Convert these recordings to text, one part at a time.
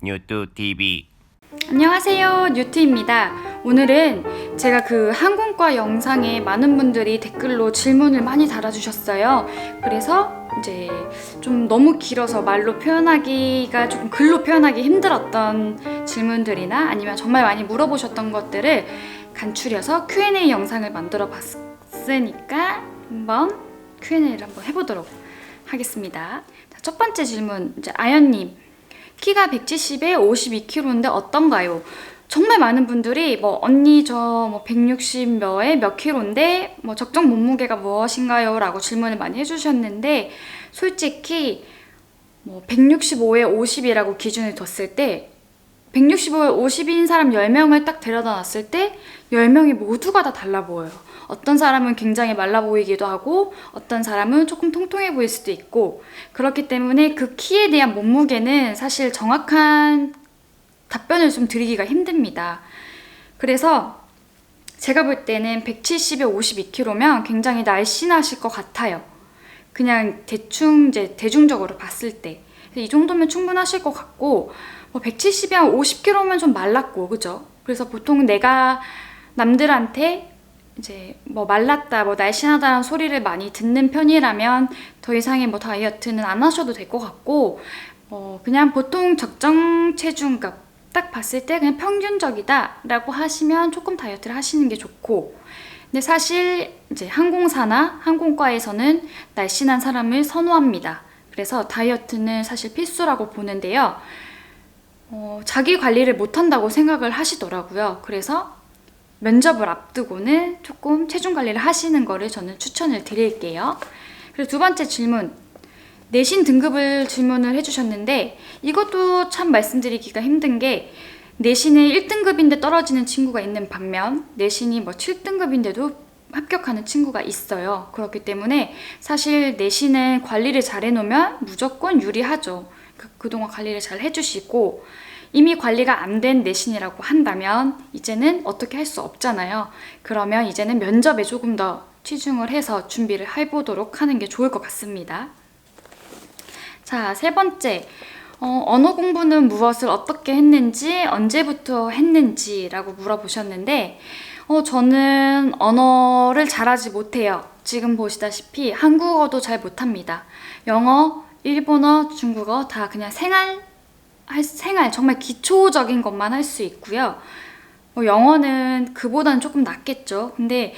뉴트 TV. 안녕하세요, 뉴트입니다. 오늘은 제가 그 항공과 영상에 많은 분들이 댓글로 질문을 많이 달아주셨어요. 그래서 이제 좀 너무 길어서 말로 표현하기가 조금 글로 표현하기 힘들었던 질문들이나 아니면 정말 많이 물어보셨던 것들을 간추려서 Q&A 영상을 만들어 봤으니까 한번 Q&A를 한번 해보도록 하겠습니다. 자, 첫 번째 질문, 이제 아연님. 키가 170에 52kg인데 어떤가요? 정말 많은 분들이 뭐 언니 저 뭐 160 몇에 몇 킬로인데 뭐 적정 몸무게가 무엇인가요? 라고 질문을 많이 해주셨는데 솔직히 뭐 165에 50이라고 기준을 뒀을 때 165에 50인 사람 10명을 딱 데려다 놨을 때 10명이 모두가 다 달라 보여요. 어떤 사람은 굉장히 말라 보이기도 하고 어떤 사람은 조금 통통해 보일 수도 있고 그렇기 때문에 그 키에 대한 몸무게는 사실 정확한 답변을 좀 드리기가 힘듭니다. 그래서 제가 볼 때는 170에 52kg면 굉장히 날씬하실 것 같아요. 그냥 대충 이제 대중적으로 봤을 때. 이 정도면 충분하실 것 같고 뭐 170에 한 50kg면 좀 말랐고 그죠? 그래서 보통 내가 남들한테 이제 뭐 말랐다, 뭐 날씬하다는 소리를 많이 듣는 편이라면 더 이상의 뭐 다이어트는 안 하셔도 될 것 같고 그냥 보통 적정 체중값 딱 봤을 때 그냥 평균적이다 라고 하시면 조금 다이어트를 하시는 게 좋고 근데 사실 이제 항공사나 항공과에서는 날씬한 사람을 선호합니다. 그래서 다이어트는 사실 필수라고 보는데요. 자기 관리를 못한다고 생각을 하시더라고요. 그래서 면접을 앞두고는 조금 체중 관리를 하시는 거를 저는 추천을 드릴게요. 그리고 두 번째 질문, 내신 등급을 질문을 해주셨는데 이것도 참 말씀드리기가 힘든 게 내신이 1등급인데 떨어지는 친구가 있는 반면 내신이 뭐 7등급인데도 합격하는 친구가 있어요. 그렇기 때문에 사실 내신은 관리를 잘 해놓으면 무조건 유리하죠. 그동안 관리를 잘 해주시고 이미 관리가 안 된 내신이라고 한다면 이제는 어떻게 할 수 없잖아요. 그러면 이제는 면접에 조금 더 치중을 해서 준비를 해보도록 하는 게 좋을 것 같습니다. 자, 세 번째. 언어 공부는 무엇을 어떻게 했는지, 언제부터 했는지라고 물어보셨는데 저는 언어를 잘하지 못해요. 지금 보시다시피 한국어도 잘 못합니다. 영어, 일본어, 중국어 다 그냥 생활 정말 기초적인 것만 할 수 있고요. 영어는 그보다는 조금 낫겠죠. 근데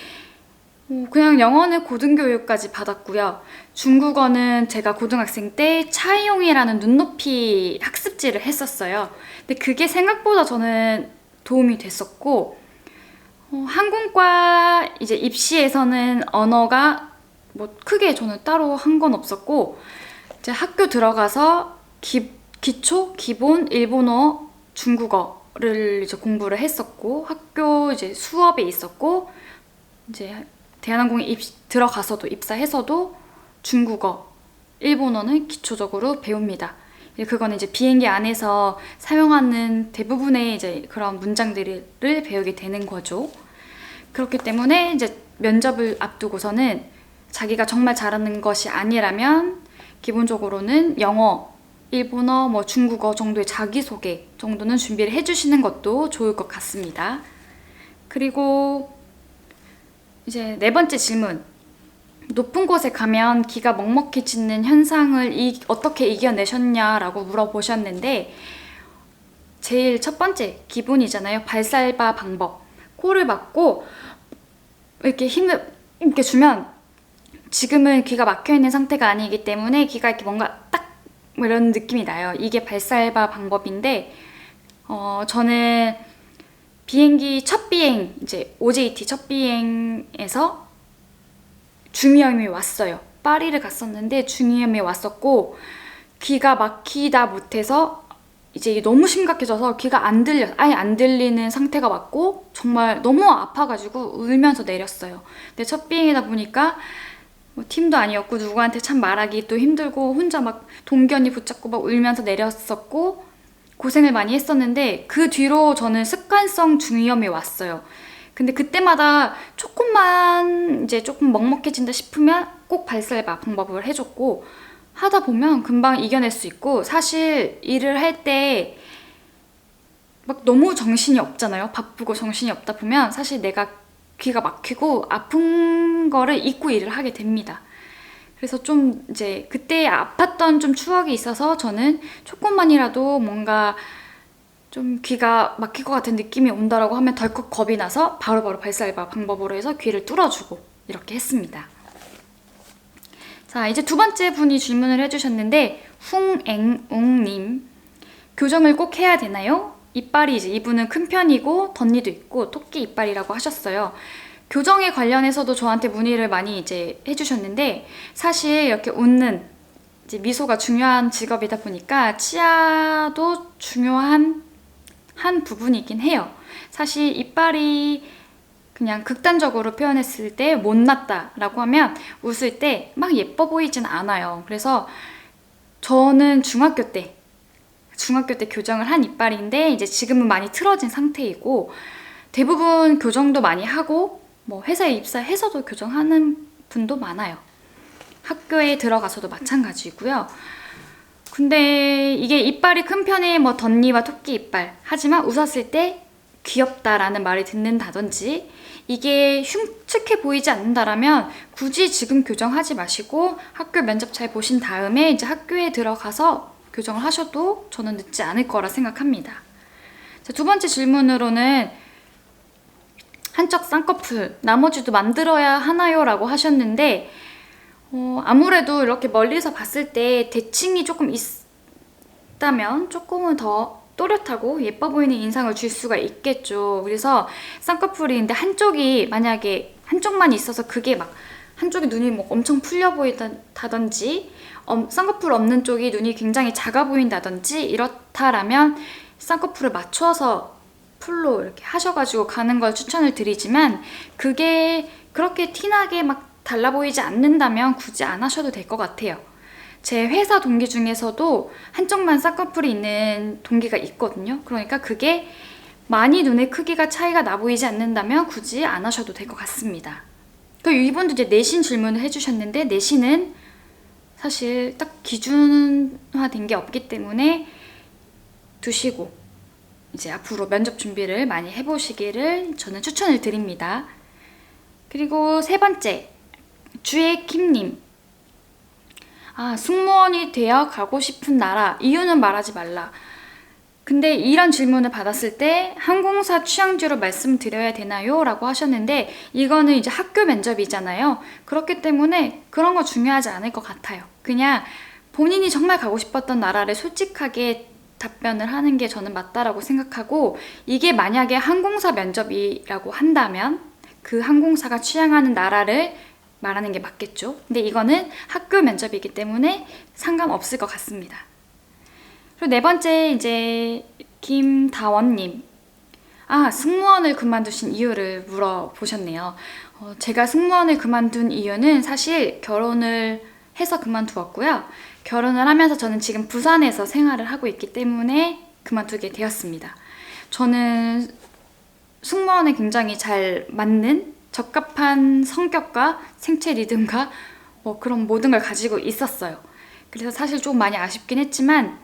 그냥 영어는 고등교육까지 받았고요. 중국어는 제가 고등학생 때 차이용이라는 눈높이 학습지를 했었어요. 근데 그게 생각보다 저는 도움이 됐었고 항공과 이제 입시에서는 언어가 뭐 크게 저는 따로 한 건 없었고 이제 학교 들어가서 기초, 기본, 일본어, 중국어를 이제 공부를 했었고 학교 이제 수업에 있었고 이제 대한항공에 들어가서도 입사해서도 중국어, 일본어는 기초적으로 배웁니다. 그거는 이제 비행기 안에서 사용하는 대부분의 이제 그런 문장들을 배우게 되는 거죠. 그렇기 때문에 이제 면접을 앞두고서는 자기가 정말 잘하는 것이 아니라면 기본적으로는 영어, 일본어, 뭐 중국어 정도의 자기소개 정도는 준비를 해주시는 것도 좋을 것 같습니다. 그리고 이제 네 번째 질문. 높은 곳에 가면 기가 먹먹해지는 현상을 어떻게 이겨내셨냐라고 물어보셨는데 제일 첫 번째 기본이잖아요. 발살바 방법. 코를 막고 이렇게 힘을 이렇게 주면 지금은 귀가 막혀있는 상태가 아니기 때문에 귀가 이렇게 뭔가 딱 이런 느낌이 나요. 이게 발살바 방법인데 저는 비행기 첫 비행 이제 OJT 첫 비행에서 중이염이 왔어요. 파리를 갔었는데 중이염이 왔었고 귀가 막히다 못해서 이제 너무 심각해져서 귀가 아예 안 들리는 상태가 왔고 정말 너무 아파가지고 울면서 내렸어요. 근데 첫 비행이다 보니까 뭐 팀도 아니었고 누구한테 참 말하기 또 힘들고 혼자 막 동기 언니 붙잡고 막 울면서 내렸었고 고생을 많이 했었는데 그 뒤로 저는 습관성 중이염이 왔어요. 근데 그때마다 조금만 이제 조금 먹먹해진다 싶으면 꼭 발살바 방법을 해줬고 하다 보면 금방 이겨낼 수 있고 사실 일을 할 때 막 너무 정신이 없잖아요. 바쁘고 정신이 없다 보면 사실 내가 귀가 막히고 아픈 거를 잊고 일을 하게 됩니다. 그래서 좀 이제 그때 아팠던 좀 추억이 있어서 저는 조금만이라도 뭔가 좀 귀가 막힐 것 같은 느낌이 온다라고 하면 덜컥 겁이 나서 바로바로 발사이바 방법으로 해서 귀를 뚫어주고 이렇게 했습니다. 자, 이제 두 번째 분이 질문을 해주셨는데 흥앵웅님, 교정을 꼭 해야 되나요? 이빨이 이제 이분은 큰 편이고 덧니도 있고 토끼 이빨이라고 하셨어요. 교정에 관련해서도 저한테 문의를 많이 이제 해주셨는데 사실 이렇게 웃는 이제 미소가 중요한 직업이다 보니까 치아도 중요한 한 부분이긴 해요. 사실 이빨이 그냥 극단적으로 표현했을 때 못났다라고 하면 웃을 때 막 예뻐 보이진 않아요. 그래서 저는 중학교 때 교정을 한 이빨인데 이제 지금은 많이 틀어진 상태이고 대부분 교정도 많이 하고 뭐 회사에 입사해서도 교정하는 분도 많아요. 학교에 들어가서도 마찬가지고요. 근데 이게 이빨이 큰 편의 뭐 덧니와 토끼 이빨 하지만 웃었을 때 귀엽다라는 말을 듣는다든지 이게 흉측해 보이지 않는다라면 굳이 지금 교정하지 마시고 학교 면접 잘 보신 다음에 이제 학교에 들어가서 교정을 하셔도 저는 늦지 않을 거라 생각합니다. 자, 두 번째 질문으로는 한쪽 쌍꺼풀 나머지도 만들어야 하나요? 라고 하셨는데 아무래도 이렇게 멀리서 봤을 때 대칭이 조금 있다면 조금은 더 또렷하고 예뻐 보이는 인상을 줄 수가 있겠죠. 그래서 쌍꺼풀인데 한쪽이 만약에 한쪽만 있어서 그게 막 한쪽이 눈이 뭐 엄청 풀려 보인다든지 쌍꺼풀 없는 쪽이 눈이 굉장히 작아 보인다든지 이렇다라면 쌍꺼풀을 맞춰서 풀로 이렇게 하셔가지고 가는 걸 추천을 드리지만 그게 그렇게 티나게 막 달라 보이지 않는다면 굳이 안 하셔도 될 것 같아요. 제 회사 동기 중에서도 한쪽만 쌍꺼풀이 있는 동기가 있거든요. 그러니까 그게 많이 눈의 크기가 차이가 나 보이지 않는다면 굳이 안 하셔도 될 것 같습니다. 그리고 이분도 이제 내신 질문을 해주셨는데 내신은 사실 딱 기준화된 게 없기 때문에 두시고 이제 앞으로 면접 준비를 많이 해보시기를 저는 추천을 드립니다. 그리고 세 번째, 주혜킴님. 승무원이 되어 가고 싶은 나라, 이유는 말하지 말라. 근데 이런 질문을 받았을 때 항공사 취향지로 말씀드려야 되나요? 라고 하셨는데 이거는 이제 학교 면접이잖아요. 그렇기 때문에 그런 거 중요하지 않을 것 같아요. 그냥 본인이 정말 가고 싶었던 나라를 솔직하게 답변을 하는 게 저는 맞다라고 생각하고 이게 만약에 항공사 면접이라고 한다면 그 항공사가 취향하는 나라를 말하는 게 맞겠죠. 근데 이거는 학교 면접이기 때문에 상관없을 것 같습니다. 그리고 네 번째 이제 김다원님. 승무원을 그만두신 이유를 물어보셨네요. 제가 승무원을 그만둔 이유는 사실 결혼을 해서 그만두었고요. 결혼을 하면서 저는 지금 부산에서 생활을 하고 있기 때문에 그만두게 되었습니다. 저는 승무원에 굉장히 잘 맞는 적합한 성격과 생체 리듬과 뭐 그런 모든 걸 가지고 있었어요. 그래서 사실 좀 많이 아쉽긴 했지만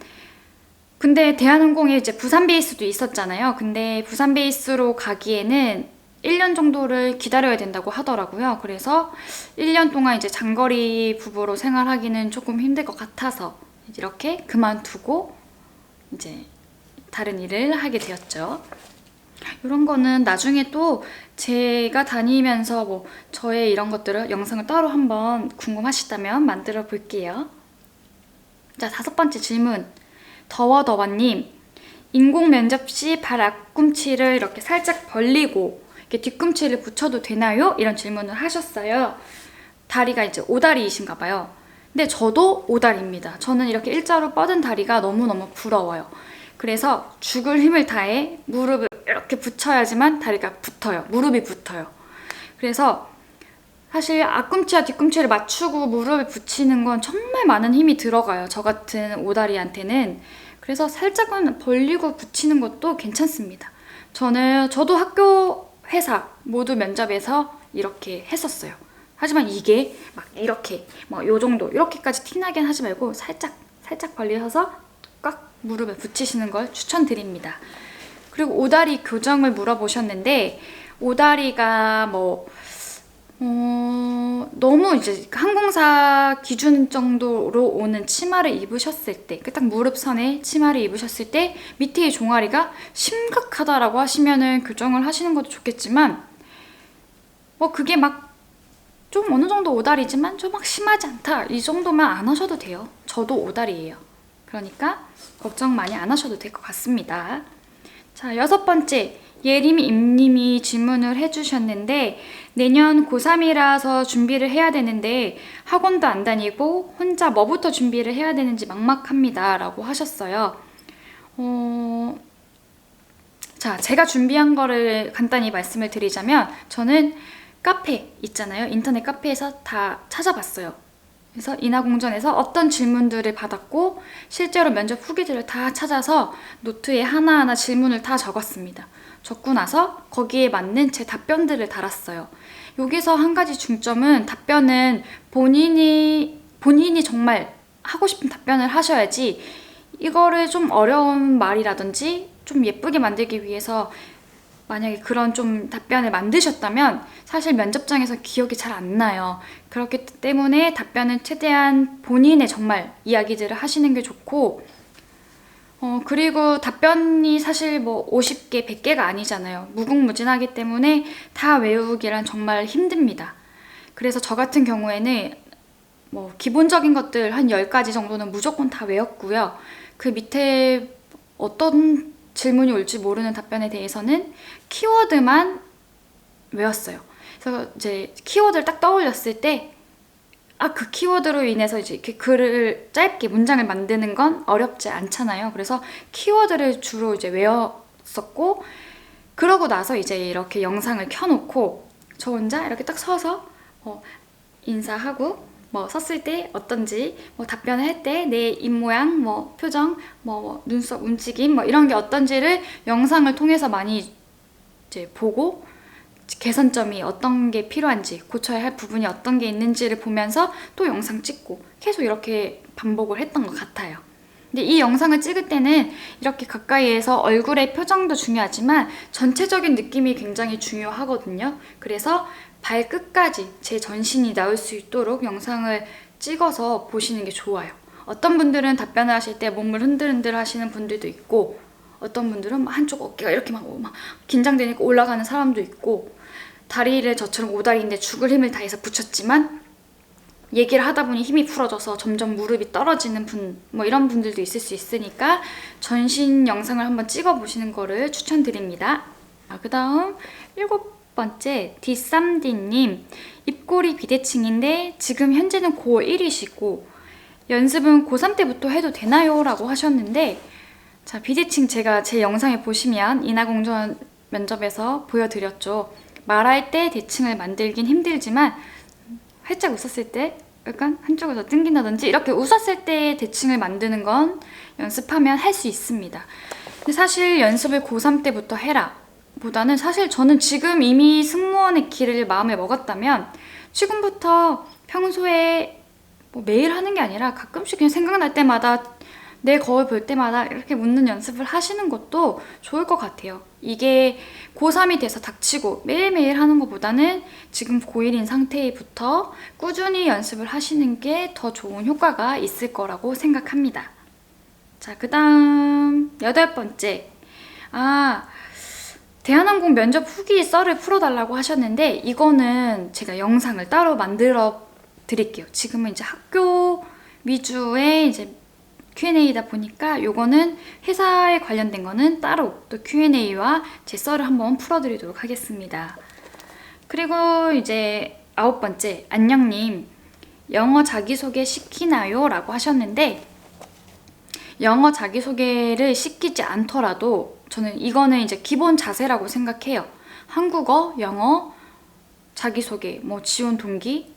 근데 대한항공에 이제 부산 베이스도 있었잖아요. 근데 부산 베이스로 가기에는 1년 정도를 기다려야 된다고 하더라고요. 그래서 1년 동안 이제 장거리 부부로 생활하기는 조금 힘들 것 같아서 이렇게 그만두고 이제 다른 일을 하게 되었죠. 이런 거는 나중에 또 제가 다니면서 뭐 저의 이런 것들을 영상을 따로 한번 궁금하시다면 만들어 볼게요. 자, 다섯 번째 질문. 더워더워님. 인공 면접 시 발 앞꿈치를 이렇게 살짝 벌리고 이렇게 뒤꿈치를 붙여도 되나요? 이런 질문을 하셨어요. 다리가 이제 오다리이신가 봐요. 근데 저도 오다리입니다. 저는 이렇게 일자로 뻗은 다리가 너무너무 부러워요. 그래서 죽을 힘을 다해 무릎을 이렇게 붙여야지만 다리가 붙어요. 무릎이 붙어요. 그래서 사실 앞꿈치와 뒤꿈치를 맞추고 무릎을 붙이는 건 정말 많은 힘이 들어가요. 저 같은 오다리한테는. 그래서 살짝은 벌리고 붙이는 것도 괜찮습니다. 저도 학교, 회사 모두 면접에서 이렇게 했었어요. 하지만 이게 막 이렇게 요 정도 이렇게까지 티나게 하지 말고 살짝 벌리셔서 꽉 무릎에 붙이시는 걸 추천드립니다. 그리고 오다리 교정을 물어보셨는데, 오다리가 너무 이제 항공사 기준 정도로 오는 치마를 입으셨을 때, 그 딱 무릎선에 치마를 입으셨을 때 밑에 종아리가 심각하다라고 하시면은 교정을 하시는 것도 좋겠지만, 그게 막 좀 어느 정도 오다리지만 좀 막 심하지 않다, 이 정도만 안 하셔도 돼요. 저도 오다리예요. 그러니까 걱정 많이 안 하셔도 될 것 같습니다. 자, 6번째, 예림임님이 질문을 해주셨는데, 내년 고3이라서 준비를 해야 되는데 학원도 안 다니고 혼자 뭐부터 준비를 해야 되는지 막막합니다 라고 하셨어요. 자, 제가 준비한 거를 간단히 말씀을 드리자면, 저는 카페 있잖아요. 인터넷 카페에서 다 찾아봤어요. 그래서 인하공전에서 어떤 질문들을 받았고 실제로 면접 후기들을 다 찾아서 노트에 하나하나 질문을 다 적었습니다. 적고 나서 거기에 맞는 제 답변들을 달았어요. 여기서 한 가지 중점은, 답변은 본인이 정말 하고 싶은 답변을 하셔야지, 이거를 좀 어려운 말이라든지 좀 예쁘게 만들기 위해서 만약에 그런 좀 답변을 만드셨다면 사실 면접장에서 기억이 잘 안 나요. 그렇기 때문에 답변은 최대한 본인의 정말 이야기들을 하시는 게 좋고, 그리고 답변이 사실 50개, 100개가 아니잖아요. 무궁무진하기 때문에 다 외우기란 정말 힘듭니다. 그래서 저 같은 경우에는 기본적인 것들 한 10가지 정도는 무조건 다 외웠고요. 그 밑에 어떤 질문이 올지 모르는 답변에 대해서는 키워드만 외웠어요. 그래서 이제 키워드를 딱 떠올렸을 때, 그 키워드로 인해서 이제 이렇게 글을 짧게 문장을 만드는 건 어렵지 않잖아요. 그래서 키워드를 주로 이제 외웠었고, 그러고 나서 이제 이렇게 영상을 켜놓고 저 혼자 이렇게 딱 서서 인사하고 썼을 때 어떤지, 답변을 할 때 내 입모양, 표정, 눈썹 움직임, 이런 게 어떤지를 영상을 통해서 많이 이제 보고, 개선점이 어떤 게 필요한지, 고쳐야 할 부분이 어떤 게 있는지를 보면서 또 영상 찍고 계속 이렇게 반복을 했던 것 같아요. 근데 이 영상을 찍을 때는 이렇게 가까이에서 얼굴의 표정도 중요하지만 전체적인 느낌이 굉장히 중요하거든요. 그래서 발끝까지 제 전신이 나올 수 있도록 영상을 찍어서 보시는 게 좋아요. 어떤 분들은 답변을 하실 때 몸을 흔들흔들 하시는 분들도 있고, 어떤 분들은 한쪽 어깨가 이렇게 막 긴장되니까 올라가는 사람도 있고, 다리를 저처럼 오다리인데 죽을 힘을 다해서 붙였지만 얘기를 하다 보니 힘이 풀어져서 점점 무릎이 떨어지는 분, 이런 분들도 있을 수 있으니까 전신 영상을 한번 찍어보시는 거를 추천드립니다. 그 다음 7번째, D3D님, 입꼬리 비대칭인데 지금 현재는 고1이시고 연습은 고3 때부터 해도 되나요? 라고 하셨는데, 자, 비대칭 제가 제 영상에 보시면 인하공전 면접에서 보여드렸죠. 말할 때 대칭을 만들긴 힘들지만 활짝 웃었을 때 약간 한쪽에서 땡긴다든지 이렇게 웃었을 때 대칭을 만드는 건 연습하면 할 수 있습니다. 근데 사실 연습을 고3 때부터 해라 보다는, 사실 저는 지금 이미 승무원의 길을 마음에 먹었다면 지금부터 평소에 매일 하는 게 아니라 가끔씩 그냥 생각날 때마다 내 거울 볼 때마다 이렇게 웃는 연습을 하시는 것도 좋을 것 같아요. 이게 고3이 돼서 닥치고 매일매일 하는 것보다는 지금 고1인 상태부터 꾸준히 연습을 하시는 게 더 좋은 효과가 있을 거라고 생각합니다. 자, 그 다음 8번째. 대한항공 면접 후기 썰을 풀어달라고 하셨는데, 이거는 제가 영상을 따로 만들어 드릴게요. 지금은 이제 학교 위주의 이제 Q&A다 보니까 요거는 회사에 관련된 거는 따로 또 Q&A와 제 썰을 한번 풀어드리도록 하겠습니다. 그리고 이제 9번째, 안녕님, 영어 자기소개 시키나요? 라고 하셨는데, 영어 자기소개를 시키지 않더라도 저는 이거는 이제 기본 자세라고 생각해요. 한국어, 영어, 자기소개, 지원 동기,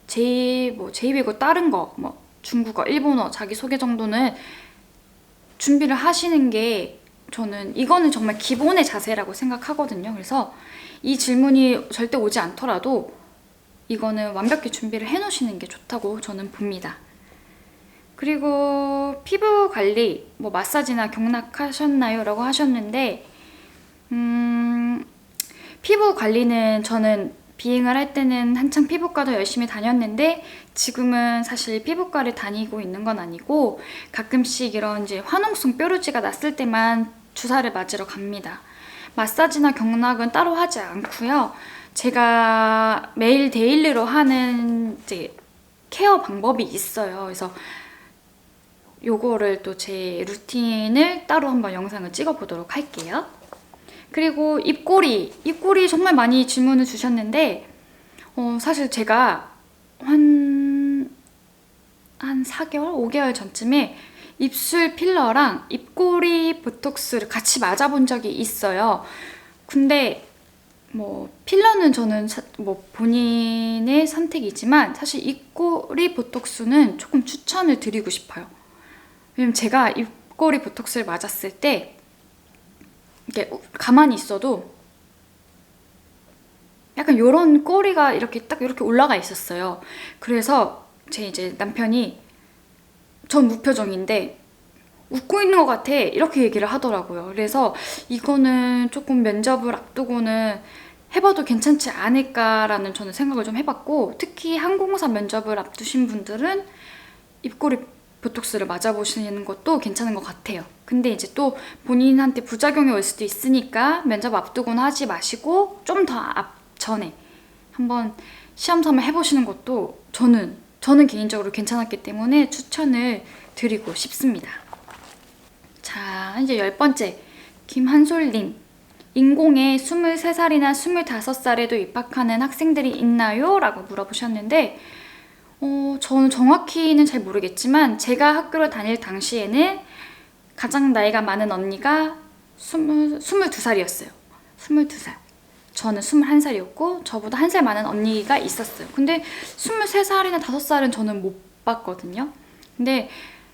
제2외국 다른 거, 중국어, 일본어 자기소개 정도는 준비를 하시는 게, 저는 이거는 정말 기본의 자세라고 생각하거든요. 그래서 이 질문이 절대 오지 않더라도 이거는 완벽히 준비를 해놓으시는 게 좋다고 저는 봅니다. 그리고 피부 관리, 마사지나 경락하셨나요? 라고 하셨는데, 피부 관리는 저는 비행을 할 때는 한창 피부과도 열심히 다녔는데 지금은 사실 피부과를 다니고 있는 건 아니고 가끔씩 이런 이제 화농성 뾰루지가 났을 때만 주사를 맞으러 갑니다. 마사지나 경락은 따로 하지 않고요. 제가 매일 데일리로 하는 이제 케어 방법이 있어요. 그래서 요거를 또 제 루틴을 따로 한번 영상을 찍어 보도록 할게요. 그리고 입꼬리 정말 많이 질문을 주셨는데 사실 제가 한 4개월, 5개월 전쯤에 입술 필러랑 입꼬리 보톡스를 같이 맞아본 적이 있어요. 근데 뭐 필러는 저는 뭐 본인의 선택이지만 사실 입꼬리 보톡스는 조금 추천을 드리고 싶어요. 왜냐면 제가 입꼬리 보톡스를 맞았을 때 이렇게 가만히 있어도 약간 요런 꼬리가 이렇게 딱 이렇게 올라가 있었어요. 그래서 제 이제 남편이 전 무표정인데 웃고 있는 것 같아 이렇게 얘기를 하더라고요. 그래서 이거는 조금 면접을 앞두고는 해봐도 괜찮지 않을까라는 저는 생각을 좀 해봤고, 특히 항공사 면접을 앞두신 분들은 입꼬리 보톡스를 맞아보시는 것도 괜찮은 것 같아요. 근데 이제 또 본인한테 부작용이 올 수도 있으니까 면접 앞두고는 하지 마시고 좀 더 전에 한번 시험 삼아 해보시는 것도 저는 개인적으로 괜찮았기 때문에 추천을 드리고 싶습니다. 자, 이제 10번째 김한솔님, 인공에 23살이나 25살에도 입학하는 학생들이 있나요? 라고 물어보셨는데 저는 정확히는 잘 모르겠지만 제가 학교를 다닐 당시에는 가장 나이가 많은 언니가 22살이었어요. 22살. 저는 21살이었고 저보다 한 살 많은 언니가 있었어요. 근데 23살이나 5살은 저는 못 봤거든요. 근데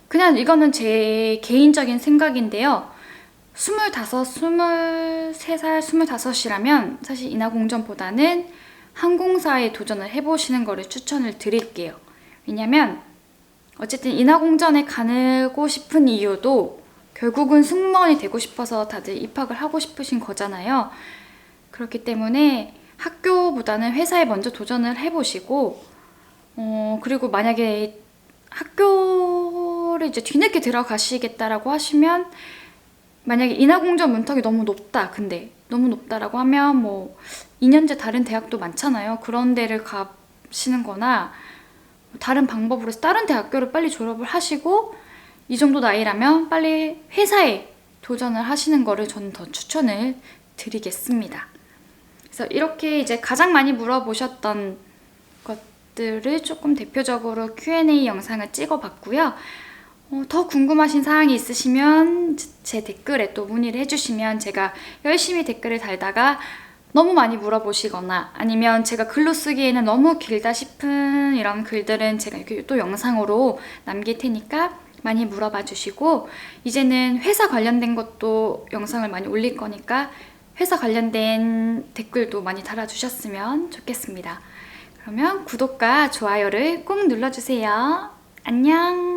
그냥 이거는 제 개인적인 생각인데요. 25, 23살, 25이라면 사실 인하공전보다는 항공사에 도전을 해보시는 거를 추천을 드릴게요. 왜냐면 어쨌든 인하공전에 가고 싶은 이유도 결국은 승무원이 되고 싶어서 다들 입학을 하고 싶으신 거잖아요. 그렇기 때문에 학교보다는 회사에 먼저 도전을 해보시고 그리고 만약에 학교를 이제 뒤늦게 들어가시겠다라고 하시면, 만약에 인하공전 문턱이 너무 높다, 근데 너무 높다라고 하면 뭐 2년제 다른 대학도 많잖아요. 그런 데를 가시는 거나 다른 방법으로 해서 다른 대학교를 빨리 졸업을 하시고 이 정도 나이라면 빨리 회사에 도전을 하시는 거를 저는 더 추천을 드리겠습니다. 그래서 이렇게 이제 가장 많이 물어보셨던 것들을 조금 대표적으로 Q&A 영상을 찍어봤고요. 더 궁금하신 사항이 있으시면 제 댓글에 또 문의를 해주시면 제가 열심히 댓글을 달다가 너무 많이 물어보시거나 아니면 제가 글로 쓰기에는 너무 길다 싶은 이런 글들은 제가 이렇게 또 영상으로 남길 테니까 많이 물어봐 주시고, 이제는 회사 관련된 것도 영상을 많이 올릴 거니까 회사 관련된 댓글도 많이 달아주셨으면 좋겠습니다. 그러면 구독과 좋아요를 꼭 눌러주세요. 안녕!